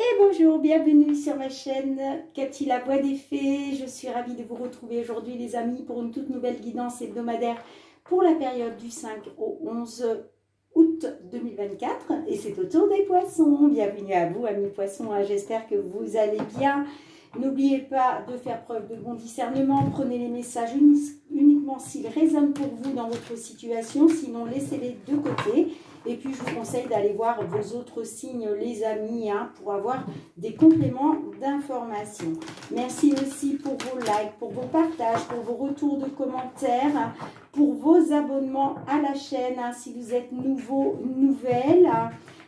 Et bonjour, bienvenue sur ma chaîne Cathy la Voix des Fées. Je suis ravie de vous retrouver aujourd'hui les amis pour une toute nouvelle guidance hebdomadaire pour la période du 5 au 11 août 2024. Et c'est au tour des poissons. Bienvenue à vous amis poissons, j'espère que vous allez bien. N'oubliez pas de faire preuve de bon discernement. Prenez les messages uniquement s'ils résonnent pour vous dans votre situation. Sinon, laissez-les de côté. Et puis, je vous conseille d'aller voir vos autres signes, les amis, pour avoir des compléments d'information. Merci aussi pour vos likes, pour vos partages, pour vos retours de commentaires, pour vos abonnements à la chaîne. Si vous êtes nouveau, nouvelle.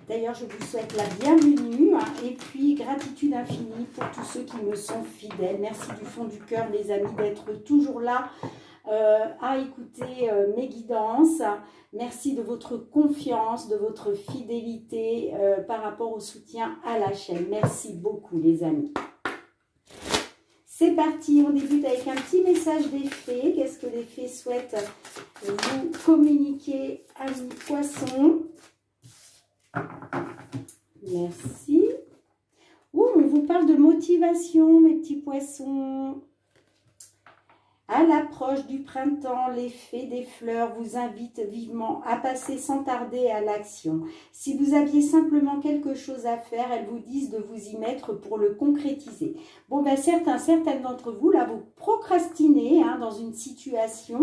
D'ailleurs, je vous souhaite la bienvenue et puis gratitude infinie pour tous ceux qui me sont fidèles. Merci du fond du cœur, les amis, d'être toujours là à écouter mes guidances. Merci de votre confiance, de votre fidélité par rapport au soutien à la chaîne. Merci beaucoup, les amis. C'est parti, on débute avec un petit message des fées. Qu'est-ce que les fées souhaitent vous communiquer, amis poissons? Merci. Oh, on vous parle de motivation, mes petits poissons. À l'approche du printemps, les fées des fleurs vous invitent vivement à passer sans tarder à l'action. Si vous aviez simplement quelque chose à faire, elles vous disent de vous y mettre pour le concrétiser. Bon, ben certaines d'entre vous, là, vous procrastinez dans une situation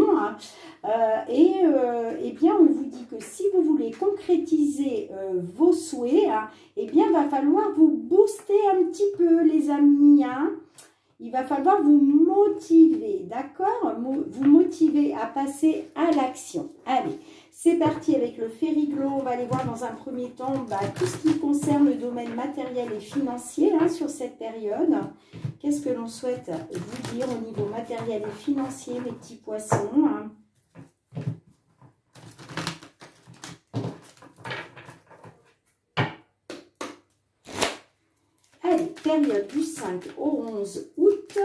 et bien, on vous dit que si vous voulez concrétiser vos souhaits, eh bien, va falloir vous booster un petit peu, les amis, Il va falloir vous motiver, d'accord? Vous motiver à passer à l'action. Allez, c'est parti avec le Fériglo. On va aller voir dans un premier temps tout ce qui concerne le domaine matériel et financier sur cette période. Qu'est-ce que l'on souhaite vous dire au niveau matériel et financier, mes petits poissons? Allez, période du 5 au 11 août.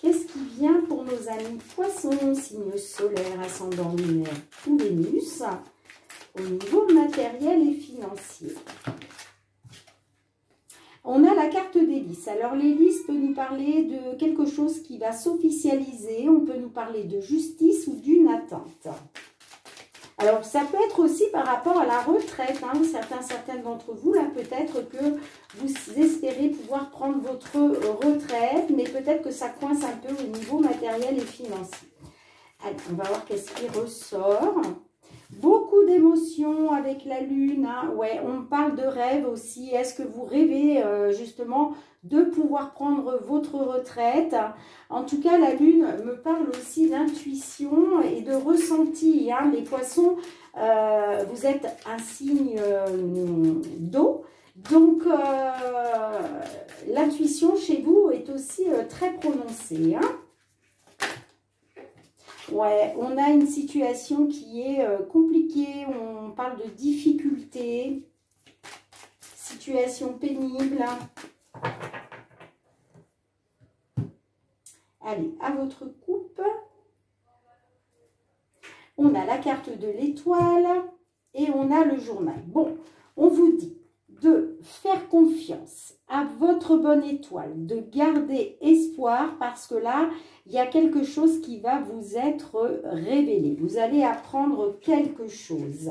Qu'est-ce qui vient pour nos amis poissons, signe solaire, ascendant lunaire ou Vénus, au niveau matériel et financier? On a la carte des lys. Alors, les lys peut nous parler de quelque chose qui va s'officialiser. On peut nous parler de justice ou d'une attente. Alors, ça peut être aussi par rapport à la retraite. Certaines d'entre vous, là, peut-être que vous espérez pouvoir prendre votre retraite, mais peut-être que ça coince un peu au niveau matériel et financier. Allez, on va voir qu'est-ce qui ressort. Beaucoup d'émotions avec la lune. Ouais, on parle de rêve aussi. Est-ce que vous rêvez justement de pouvoir prendre votre retraite? En tout cas, la lune me parle aussi d'intuition et de ressenti. Les poissons, vous êtes un signe d'eau. Donc, l'intuition chez vous est aussi très prononcée. Ouais, on a une situation qui est compliquée, on parle de difficultés, situation pénible. Allez, à votre coupe. On a la carte de l'étoile et on a le journal. Bon, on vous dit de faire confiance à votre bonne étoile, de garder espoir parce que là, il y a quelque chose qui va vous être révélé. Vous allez apprendre quelque chose.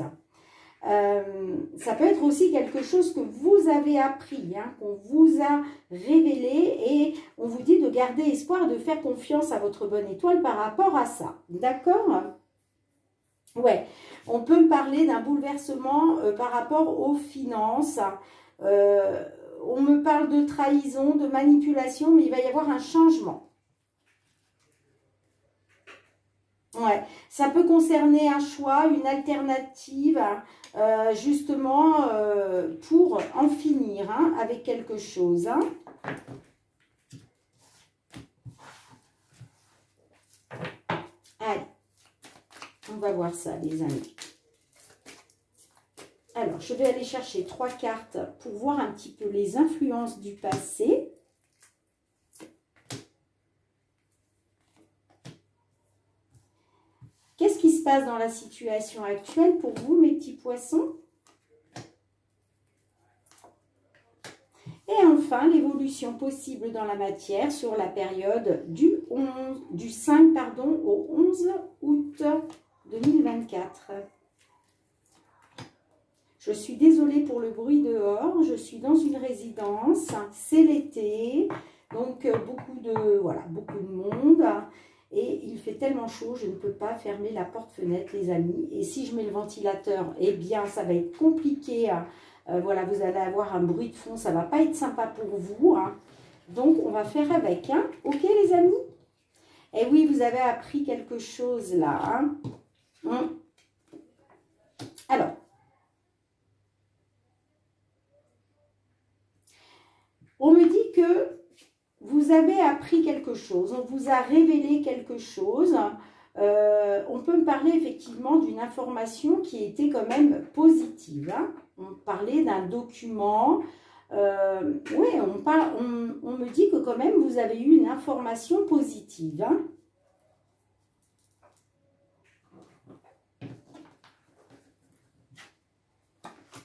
Ça peut être aussi quelque chose que vous avez appris, qu'on vous a révélé et on vous dit de garder espoir, de faire confiance à votre bonne étoile par rapport à ça. D'accord ? Ouais, on peut me parler d'un bouleversement par rapport aux finances. On me parle de trahison, de manipulation, mais il va y avoir un changement. Ouais, ça peut concerner un choix, une alternative, justement pour en finir avec quelque chose. Allez, on va voir ça, les amis. Alors, je vais aller chercher 3 cartes pour voir un petit peu les influences du passé. Qu'est-ce qui se passe dans la situation actuelle pour vous, mes petits poissons? enfin l'évolution possible dans la matière sur la période du 5 pardon, au 11 août 2024. Je suis désolée pour le bruit dehors, je suis dans une résidence, c'est l'été, donc beaucoup de monde. Et il fait tellement chaud, je ne peux pas fermer la porte-fenêtre, les amis. Et si je mets le ventilateur, eh bien, ça va être compliqué. Voilà, vous allez avoir un bruit de fond, ça ne va pas être sympa pour vous. Hein. Donc, on va faire avec. Hein. Ok, les amis? Et oui, vous avez appris quelque chose là. Hein. Alors, on me dit que vous avez appris quelque chose, on vous a révélé quelque chose. On peut me parler effectivement d'une information qui était quand même positive. Hein. On parlait d'un document. Oui, on me dit que quand même vous avez eu une information positive. Hein.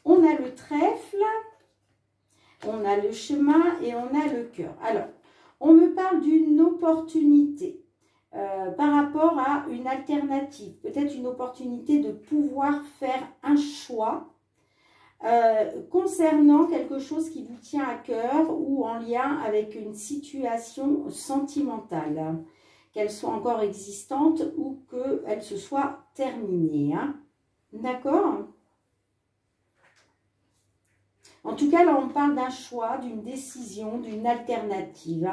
On a le trèfle. On a le chemin et on a le cœur. Alors, on me parle d'une opportunité par rapport à une alternative. Peut-être une opportunité de pouvoir faire un choix concernant quelque chose qui vous tient à cœur ou en lien avec une situation sentimentale. Qu'elle soit encore existante ou qu'elle se soit terminée. Hein. D'accord ? En tout cas, là, on parle d'un choix, d'une décision, d'une alternative.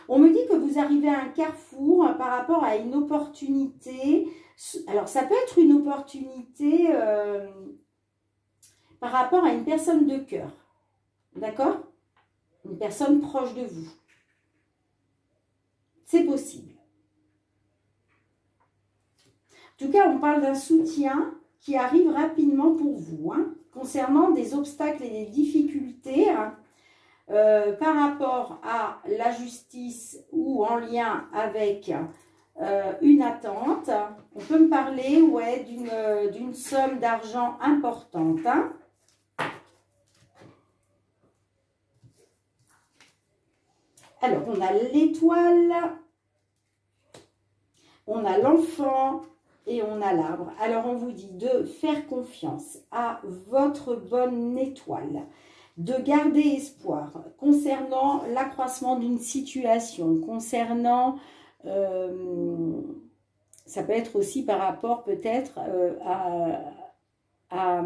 On me dit que vous arrivez à un carrefour par rapport à une opportunité. Alors, ça peut être une opportunité par rapport à une personne de cœur. D'accord? Une personne proche de vous. C'est possible. En tout cas, on parle d'un soutien qui arrive rapidement pour vous, hein, concernant des obstacles et des difficultés hein, par rapport à la justice ou en lien avec une attente. On peut me parler ouais, d'une somme d'argent importante. Hein. Alors, on a l'étoile, on a l'enfant, et on a l'arbre. Alors, on vous dit de faire confiance à votre bonne étoile, de garder espoir concernant l'accroissement d'une situation, concernant, ça peut être aussi par rapport peut-être à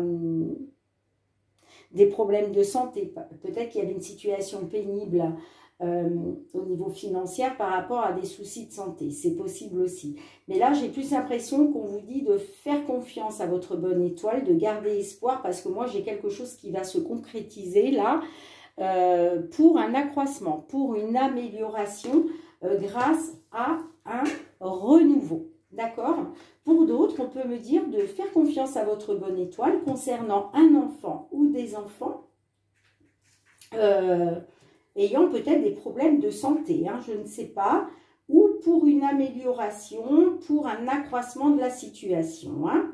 des problèmes de santé. Peut-être qu'il y avait une situation pénible au niveau financier par rapport à des soucis de santé. C'est possible aussi. Mais là, j'ai plus l'impression qu'on vous dit de faire confiance à votre bonne étoile, de garder espoir, parce que moi, j'ai quelque chose qui va se concrétiser là pour un accroissement, pour une amélioration grâce à un renouveau. D'accord? Pour d'autres, on peut me dire de faire confiance à votre bonne étoile concernant un enfant ou des enfants ayant peut-être des problèmes de santé, hein, je ne sais pas, ou pour une amélioration, pour un accroissement de la situation. Hein.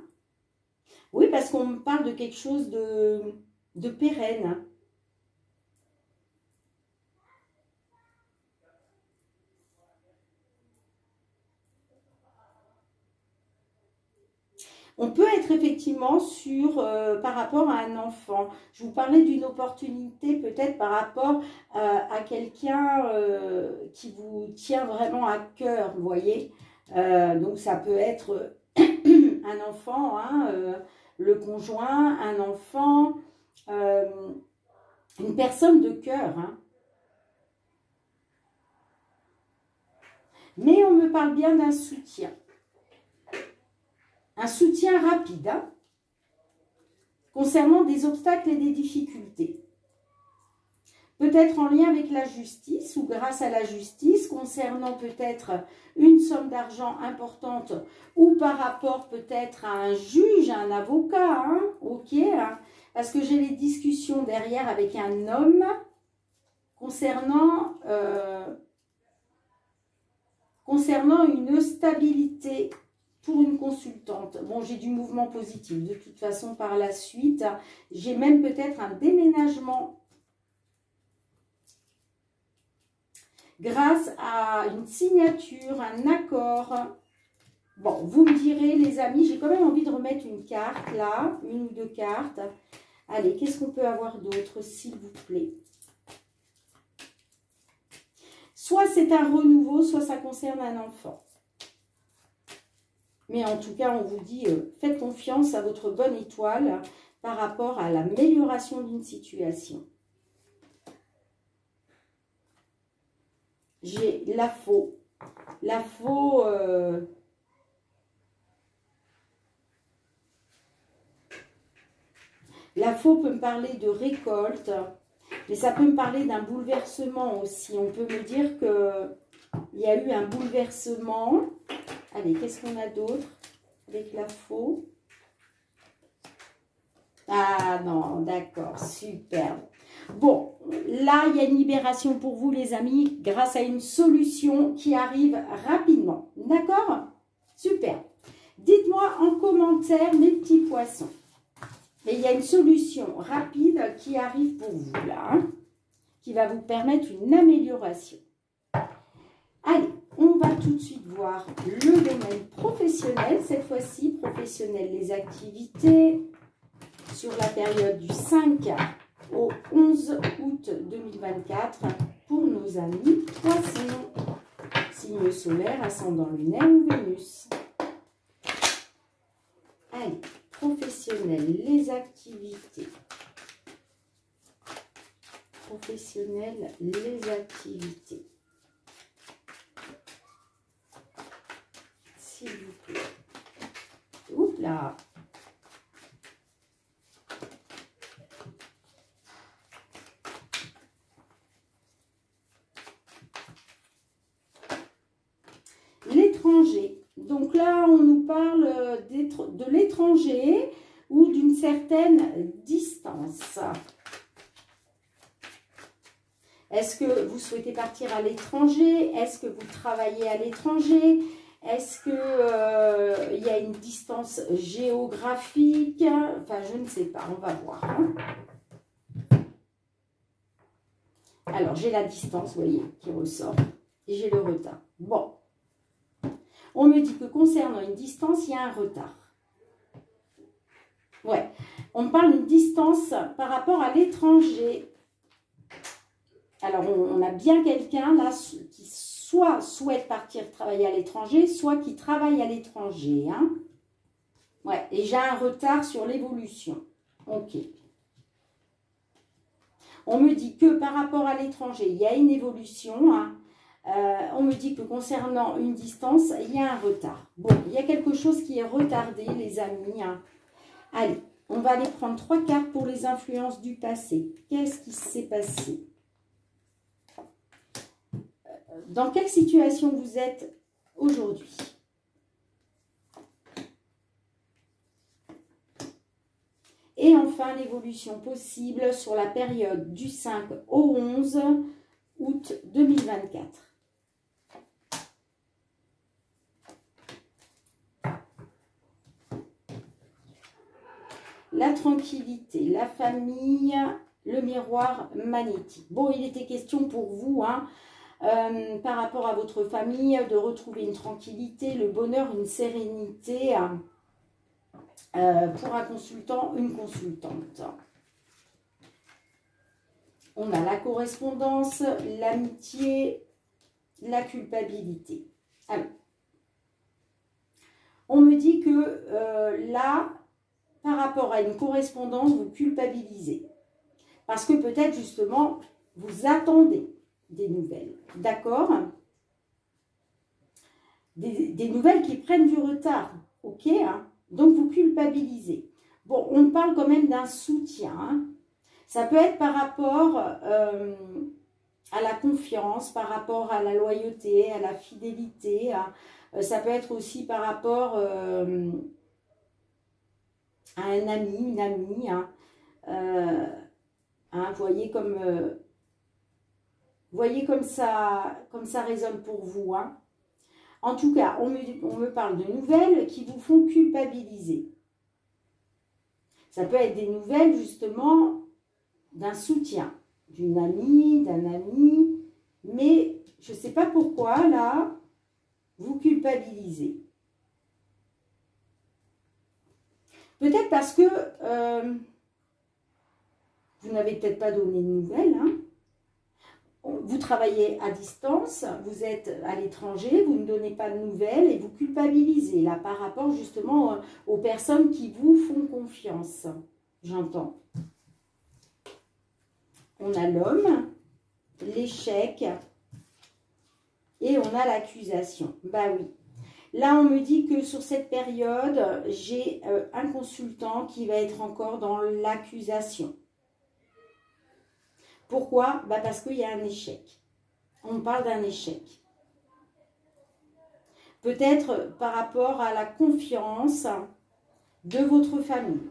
Oui, parce qu'on me parle de quelque chose de pérenne. On peut être effectivement sur, par rapport à un enfant. Je vous parlais d'une opportunité peut-être par rapport à quelqu'un qui vous tient vraiment à cœur, vous voyez. Donc ça peut être un enfant, hein, le conjoint, un enfant, une personne de cœur. Hein. Mais on me parle bien d'un soutien. Un soutien rapide hein, concernant des obstacles et des difficultés. Peut-être en lien avec la justice ou grâce à la justice, concernant peut-être une somme d'argent importante ou par rapport peut-être à un juge, à un avocat. Hein, ok, hein, parce que j'ai les discussions derrière avec un homme concernant une stabilité pour une consultante. Bon, j'ai du mouvement positif de toute façon par la suite. J'ai même peut-être un déménagement grâce à une signature, un accord. Bon, vous me direz, les amis, j'ai quand même envie de remettre une carte là, une ou deux cartes. Allez, qu'est-ce qu'on peut avoir d'autre, s'il vous plaît? Soit c'est un renouveau, soit ça concerne un enfant. Mais en tout cas, on vous dit, faites confiance à votre bonne étoile par rapport à l'amélioration d'une situation. J'ai la faux. La faux... La faux peut me parler de récolte, mais ça peut me parler d'un bouleversement aussi. On peut me dire qu'il y a eu un bouleversement. Allez, qu'est-ce qu'on a d'autre avec la faux? Ah non, d'accord, superbe. Bon, là, il y a une libération pour vous, les amis, grâce à une solution qui arrive rapidement. D'accord? Super. Dites-moi en commentaire, mes petits poissons. Et il y a une solution rapide qui arrive pour vous, là, hein, qui va vous permettre une amélioration. Allez, on va tout de suite voir le domaine professionnel. Cette fois-ci, professionnel, les activités sur la période du 5 au 11 août 2024 pour nos amis poissons, signe solaire, ascendant lunaire ou Vénus. Allez, professionnel, les activités. Professionnel, les activités. S'il vous plaît. Oups là. L'étranger. Donc là, on nous parle de l'étranger ou d'une certaine distance. Est-ce que vous souhaitez partir à l'étranger? Est-ce que vous travaillez à l'étranger? Est-ce qu'il y a une distance géographique? Enfin, je ne sais pas, on va voir. Hein. Alors, j'ai la distance, vous voyez, qui ressort. Et j'ai le retard. Bon. On me dit que concernant une distance, il y a un retard. Ouais. On me parle d'une distance par rapport à l'étranger. Alors, on a bien quelqu'un là qui soit souhaite partir travailler à l'étranger, soit qui travaille à l'étranger. Hein. Ouais. Et j'ai un retard sur l'évolution. Ok. On me dit que par rapport à l'étranger, il y a une évolution. Hein. On me dit que concernant une distance, il y a un retard. Bon, il y a quelque chose qui est retardé, les amis. Hein. Allez, on va aller prendre 3 cartes pour les influences du passé. Qu'est-ce qui s'est passé? Dans quelle situation vous êtes aujourd'hui? Et enfin, l'évolution possible sur la période du 5 au 11 août 2024. La tranquillité, la famille, le miroir magnétique. Bon, il était question pour vous, hein, par rapport à votre famille, de retrouver une tranquillité, le bonheur, une sérénité pour un consultant, une consultante. On a la correspondance, l'amitié, la culpabilité. Alors, on me dit que là, par rapport à une correspondance, vous culpabilisez. Parce que peut-être justement, vous attendez des nouvelles. D'accord? Des nouvelles qui prennent du retard. Ok, hein? Donc, vous culpabilisez. Bon, on parle quand même d'un soutien. Hein? Ça peut être par rapport à la confiance, par rapport à la loyauté, à la fidélité. Ça peut être aussi par rapport à un ami, une amie. Hein? Hein, voyez comme ça résonne pour vous. Hein? En tout cas, on me parle de nouvelles qui vous font culpabiliser. Ça peut être des nouvelles justement d'un soutien, d'une amie, d'un ami, Mais je ne sais pas pourquoi, là, vous culpabilisez. Peut-être parce que vous n'avez peut-être pas donné de nouvelles. Hein. Vous travaillez à distance, vous êtes à l'étranger, vous ne donnez pas de nouvelles et vous culpabilisez là par rapport justement aux personnes qui vous font confiance. J'entends. On a l'homme, l'échec et on a l'accusation. Bah oui. Là, on me dit que sur cette période, j'ai un consultant qui va être encore dans l'accusation. Pourquoi? Bah parce qu'il y a un échec. On parle d'un échec. Peut-être par rapport à la confiance de votre famille.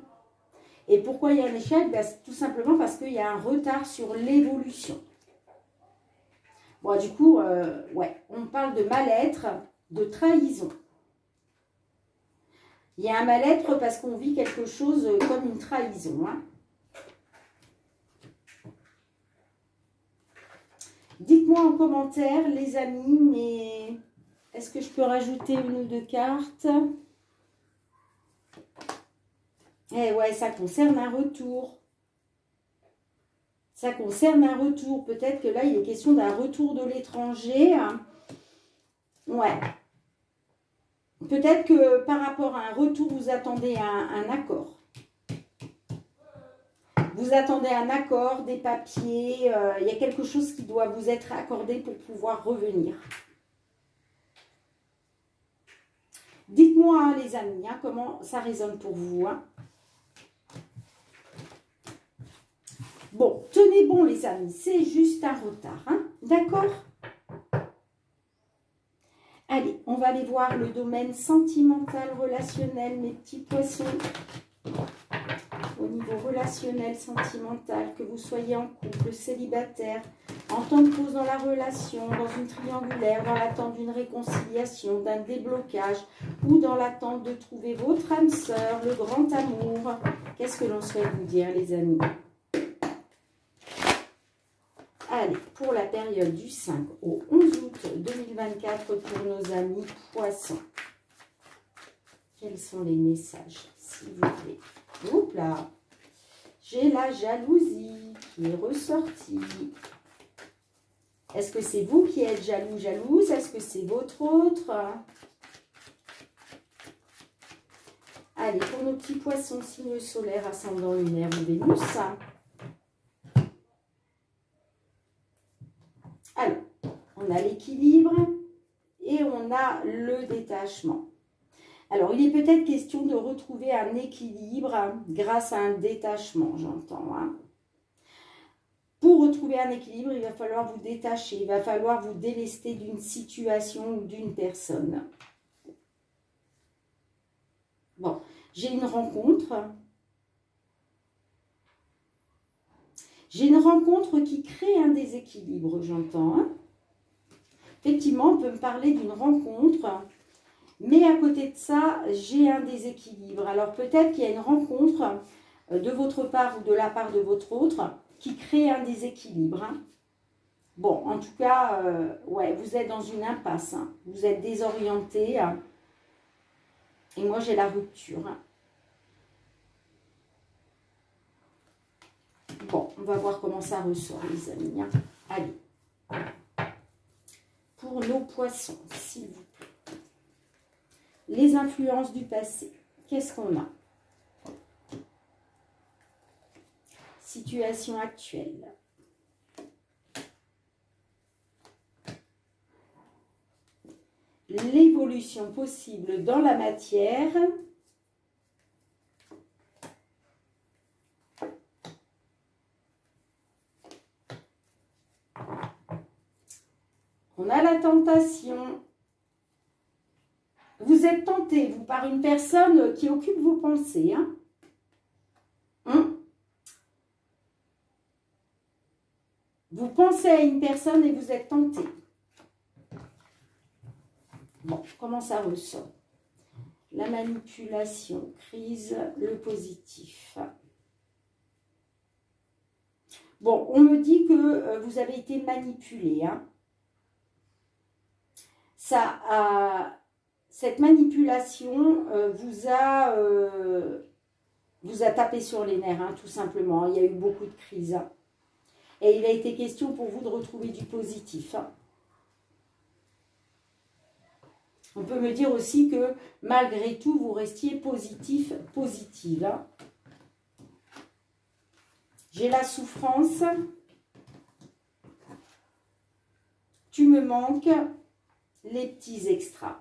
Et pourquoi il y a un échec? Bah, tout simplement parce qu'il y a un retard sur l'évolution. Bon, du coup, ouais, on parle de mal-être, de trahison. Il y a un mal-être parce qu'on vit quelque chose comme une trahison. Hein. Dites-moi en commentaire, les amis, mais est-ce que je peux rajouter une ou deux cartes? Eh ouais, ça concerne un retour. Ça concerne un retour. Peut-être que là, il est question d'un retour de l'étranger. Ouais. Peut-être que par rapport à un retour, vous attendez un accord. Vous attendez un accord, des papiers. Il y a quelque chose qui doit vous être accordé pour pouvoir revenir. Dites-moi, hein, les amis, hein, comment ça résonne pour vous. Hein. Bon, tenez bon, les amis. C'est juste un retard. Hein, d'accord ? Allez, on va aller voir le domaine sentimental, relationnel, mes petits poissons. Au niveau relationnel, sentimental, que vous soyez en couple, célibataire, en temps de pause dans la relation, dans une triangulaire, dans l'attente d'une réconciliation, d'un déblocage, ou dans l'attente de trouver votre âme sœur, le grand amour. Qu'est-ce que l'on souhaite vous dire, les amis? Allez, pour la période du 5 au 11 août 2024 pour nos amis poissons. Quels sont les messages, s'il vous plaît? Oups là, j'ai la jalousie qui est ressortie. Est-ce que c'est vous qui êtes jaloux, jalouse? Est-ce que c'est votre autre? Allez, pour nos petits poissons, signe solaire, ascendant lunaire ou Vénus. Alors, on a l'équilibre et on a le détachement. Alors, il est peut-être question de retrouver un équilibre grâce à un détachement, j'entends. Hein. Pour retrouver un équilibre, il va falloir vous détacher, il va falloir vous délester d'une situation ou d'une personne. Bon, j'ai une rencontre. J'ai une rencontre qui crée un déséquilibre, j'entends. Hein. Effectivement, on peut me parler d'une rencontre. Mais à côté de ça, j'ai un déséquilibre. Alors peut-être qu'il y a une rencontre de votre part ou de la part de votre autre qui crée un déséquilibre. Hein. Bon, en tout cas, ouais, vous êtes dans une impasse. Hein. Vous êtes désorienté. Hein. Et moi, j'ai la rupture. Hein. Bon, on va voir comment ça ressort, les amis. Hein. Allez. Pour nos poissons, s'il vous plaît. Les influences du passé. Qu'est-ce qu'on a? Situation actuelle. L'évolution possible dans la matière. On a la tentation. Vous êtes tenté, vous, par une personne qui occupe vos pensées. Hein. Vous pensez à une personne et vous êtes tenté. Bon, comment ça ressort? La manipulation, crise, le positif. Bon, on me dit que vous avez été manipulé. Hein. cette manipulation vous a tapé sur les nerfs, hein, tout simplement. Il y a eu beaucoup de crises. Hein. Et il a été question pour vous de retrouver du positif. Hein. On peut me dire aussi que malgré tout, vous restiez positif, positive. Hein. J'ai la souffrance. Tu me manques. Les petits extras.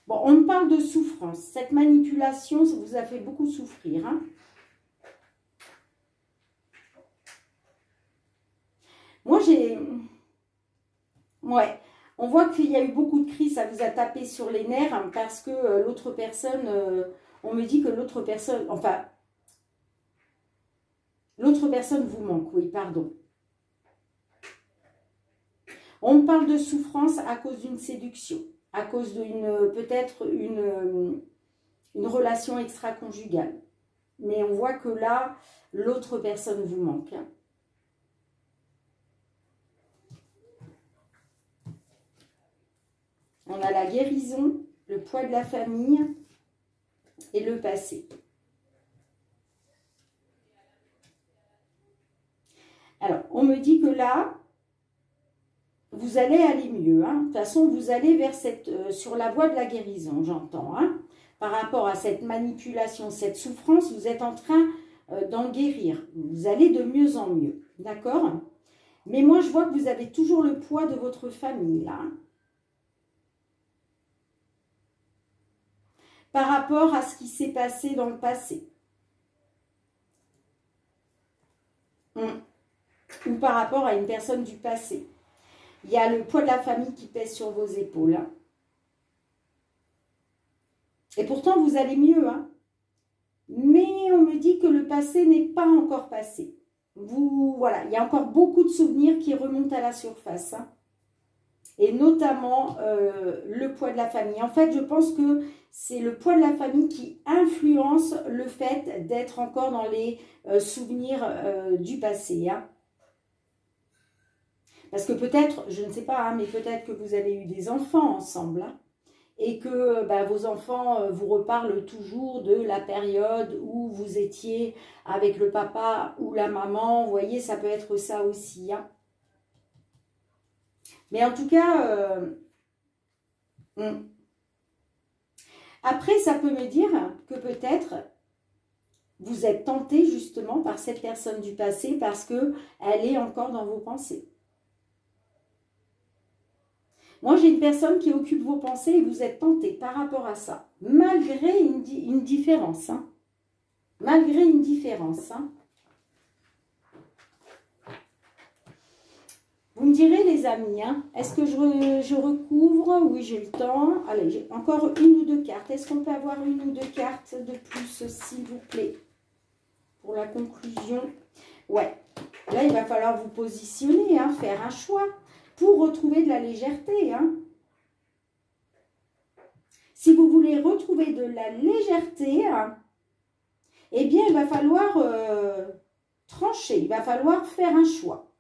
Bon, on me parle de souffrance. Cette manipulation, ça vous a fait beaucoup souffrir. Hein. Moi, ouais, on voit qu'il y a eu beaucoup de cris, ça vous a tapé sur les nerfs, hein, parce que l'autre personne, on me dit que l'autre personne, enfin, l'autre personne vous manque, oui, pardon. On me parle de souffrance à cause d'une séduction, à cause d'une, peut-être une relation extra-conjugale. Mais on voit que là, l'autre personne vous manque. Hein. On a la guérison, le poids de la famille et le passé. Alors, on me dit que là, vous allez aller mieux. Hein. De toute façon, vous allez vers sur la voie de la guérison, j'entends. Hein. Par rapport à cette manipulation, cette souffrance, vous êtes en train d'en guérir. Vous allez de mieux en mieux. D'accord? Mais moi, je vois que vous avez toujours le poids de votre famille, là. Hein. Par rapport à ce qui s'est passé dans le passé. Ou par rapport à une personne du passé. Il y a le poids de la famille qui pèse sur vos épaules. Hein. Et pourtant, vous allez mieux. Hein. Mais on me dit que le passé n'est pas encore passé. Voilà, il y a encore beaucoup de souvenirs qui remontent à la surface. Hein. Et notamment le poids de la famille. En fait, je pense que c'est le poids de la famille qui influence le fait d'être encore dans les souvenirs du passé. Hein. Parce que peut-être, je ne sais pas, hein, mais peut-être que vous avez eu des enfants ensemble. Hein, et que vos enfants vous reparlent toujours de la période où vous étiez avec le papa ou la maman. Vous voyez, ça peut être ça aussi. Hein. Mais en tout cas, après, ça peut me dire que peut-être vous êtes tenté justement par cette personne du passé parce qu'elle est encore dans vos pensées. Moi, j'ai une personne qui occupe vos pensées et vous êtes tenté par rapport à ça, malgré une différence. Hein. Malgré une différence. Hein. Vous me direz, les amis, hein, est-ce que je recouvre? Oui, j'ai le temps. Allez, j'ai encore une ou deux cartes. Est-ce qu'on peut avoir une ou deux cartes de plus, s'il vous plaît, pour la conclusion? Ouais, là, il va falloir vous positionner, hein, faire un choix pour retrouver de la légèreté. Hein. Si vous voulez retrouver de la légèreté, hein, eh bien, il va falloir trancher, il va falloir faire un choix.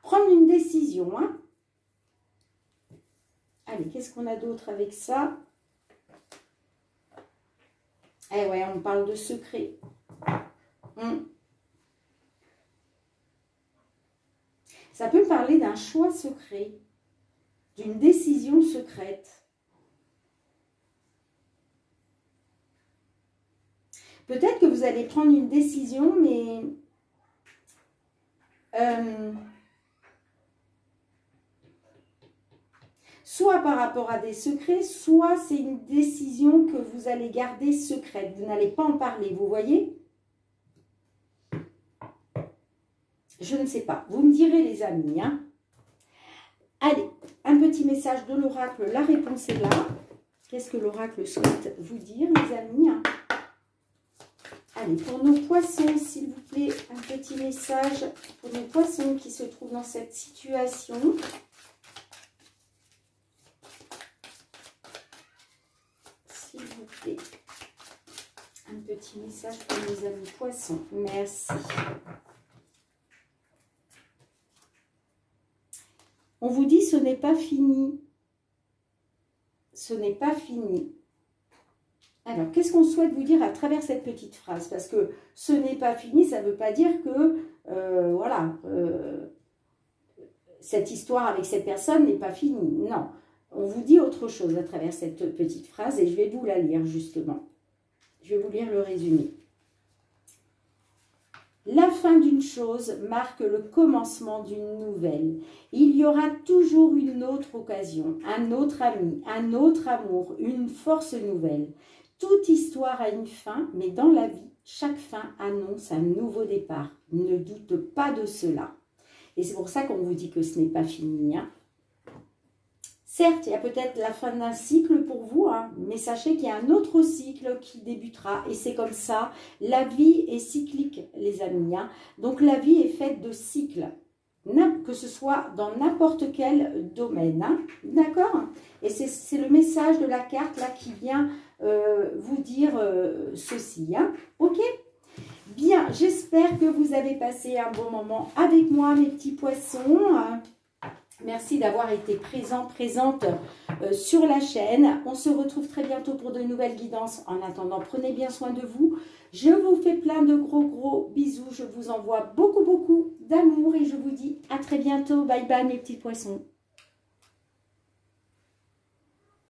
Prendre une décision. Hein. Allez, qu'est-ce qu'on a d'autre avec ça? Eh ouais, on parle de secret. Ça peut parler d'un choix secret, d'une décision secrète. Peut-être que vous allez prendre une décision, mais soit par rapport à des secrets, soit c'est une décision que vous allez garder secrète. Vous n'allez pas en parler, vous voyez? Je ne sais pas. Vous me direz, les amis. Hein. Allez, un petit message de l'oracle. La réponse est là. Qu'est-ce que l'oracle souhaite vous dire, les amis? Allez, pour nos poissons, s'il vous plaît, un petit message pour nos poissons qui se trouvent dans cette situation. S'il vous plaît, un petit message pour nos amis poissons. Merci. On vous dit ce n'est pas fini. Ce n'est pas fini. Alors, qu'est-ce qu'on souhaite vous dire à travers cette petite phrase? Parce que ce n'est pas fini, ça ne veut pas dire que, voilà, cette histoire avec cette personne n'est pas finie. Non, on vous dit autre chose à travers cette petite phrase et je vais vous la lire justement. Je vais vous lire le résumé. La fin d'une chose marque le commencement d'une nouvelle. Il y aura toujours une autre occasion, un autre ami, un autre amour, une force nouvelle. Toute histoire a une fin, mais dans la vie, chaque fin annonce un nouveau départ. Ne doute pas de cela. Et c'est pour ça qu'on vous dit que ce n'est pas fini, hein. Certes, il y a peut-être la fin d'un cycle pour vous, hein, mais sachez qu'il y a un autre cycle qui débutera. Et c'est comme ça, la vie est cyclique, les amis, hein. Donc la vie est faite de cycles, que ce soit dans n'importe quel domaine, hein. D'accord? Et c'est le message de la carte là qui vient vous dire ceci, hein. Ok? Bien, j'espère que vous avez passé un bon moment avec moi, mes petits poissons. Merci d'avoir été présente sur la chaîne. On se retrouve très bientôt pour de nouvelles guidances. En attendant, prenez bien soin de vous. Je vous fais plein de gros bisous. Je vous envoie beaucoup d'amour et je vous dis à très bientôt. Bye bye mes petits poissons.